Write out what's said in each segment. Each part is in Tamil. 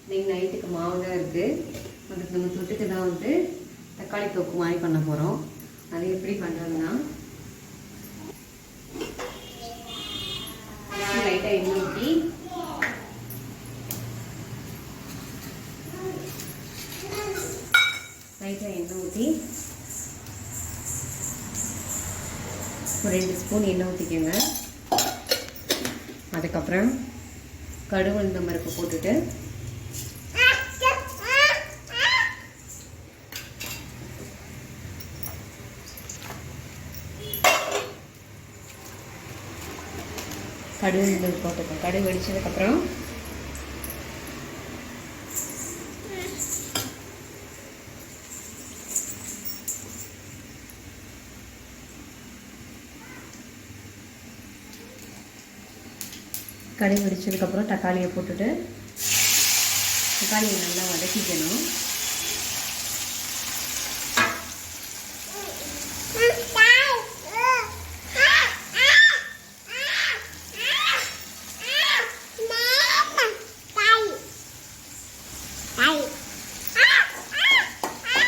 இன்னைக்கு நைட்டுக்கு மாவு தான் இருக்குது. அதுக்கு நம்ம தொட்டுக்கு தான் வந்து தக்காளி தொக்கு மாதிரி பண்ண போகிறோம். அது எப்படி பண்ணுறதுன்னா, லைட்டாக எண்ணெய் ஊற்றி ஒரு 2 ஸ்பூன் எண்ணெய் ஊற்றிக்கோங்க. அதுக்கப்புறம் கடுகு உளுந்தம் பருப்பு போட்டுட்டு கடுகு உளுந்தம் போட்டுக்கோங்க. கடுகு வெடிச்சதுக்கப்புறம் கடுகு வெடிச்சதுக்கப்புறம் தக்காளியை போட்டுட்டு தக்காளியை நல்லா வதக்கிக்கணும்.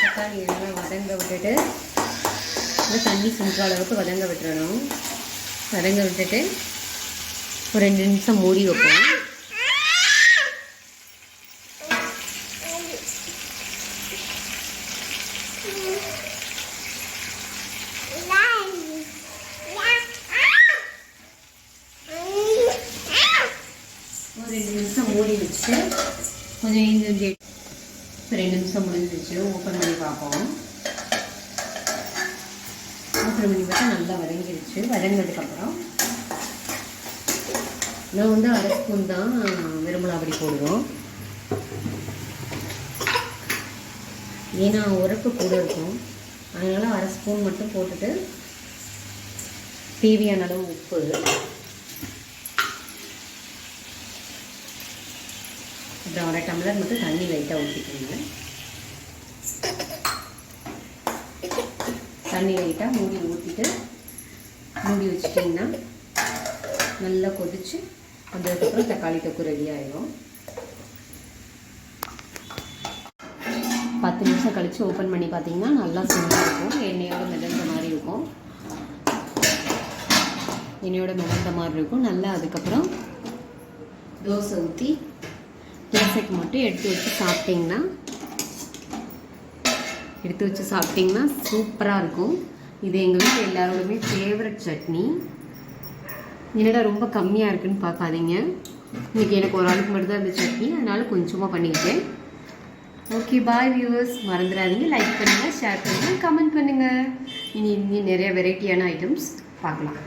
தக்காளியை நல்லா வதங்க விட்டுட்டு தண்ணி சுண்டுற அளவுக்கு வதங்க விட்டுறணும். வதங்க விட்டுட்டு ஒரு 2 நிமிஷம் மூடி வைப்போம். ஒரு 2 நிமிஷம் மூடி வச்சு கொஞ்சம் இஞ்சி 2 நிமிஷம் முடிஞ்சிச்சு. ஓப்பன் பண்ணி பார்ப்போம். ஓப்பன் பண்ணி பார்த்தா நல்லா வதங்கிடுச்சு. வதங்கினதுக்கப்புறம் நான் வந்து 1/2 ஸ்பூன் தான் விரும்பலாபடி போடுவோம். ஏன்னா உரப்பு கூட இருக்கும், அதனால் 1/2 ஸ்பூன் மட்டும் போட்டுட்டு தேவையான அளவு உப்பு, அப்புறம் 1/2 டம்ளர் மட்டும் தண்ணி லைட்டாக ஊற்றிக்கோங்க. தண்ணி லைட்டாக மூடி ஊற்றிட்டு மூடி வச்சிட்டிங்கன்னா நல்லா கொதிச்சு அதுக்கப்புறம் தக்காளி தொக்கு ரெடி ஆகிடும். 10 நிமிஷம் கழித்து ஓப்பன் பண்ணி பார்த்தீங்கன்னா நல்லா சிம்மாக இருக்கும். எண்ணெயோட மிதந்த மாதிரி இருக்கும். நல்லா அதுக்கப்புறம் தோசை ஊற்றி தோசைக்கு மட்டும் எடுத்து வச்சு சாப்பிட்டிங்கன்னா சூப்பராக இருக்கும். இது எங்கள் வீட்டில் எல்லாரோடுமே ஃபேவரட் சட்னி. என்னடா ரொம்ப கம்மியாக இருக்குதுன்னு பார்க்காதீங்க. இன்றைக்கி எனக்கு ஒரு ஆளுக்கு மட்டும் தான் இந்த சட்னி, அதனால் கொஞ்சமாக பண்ணிக்கிட்டேன். ஓகே, பாய் வியூவர்ஸ். மறந்துடாதீங்க, லைக் பண்ணுங்கள், ஷேர் பண்ணுங்கள், கமெண்ட் பண்ணுங்கள். இனி நிறைய வெரைட்டியான ஐட்டம்ஸ் பார்க்கலாம்.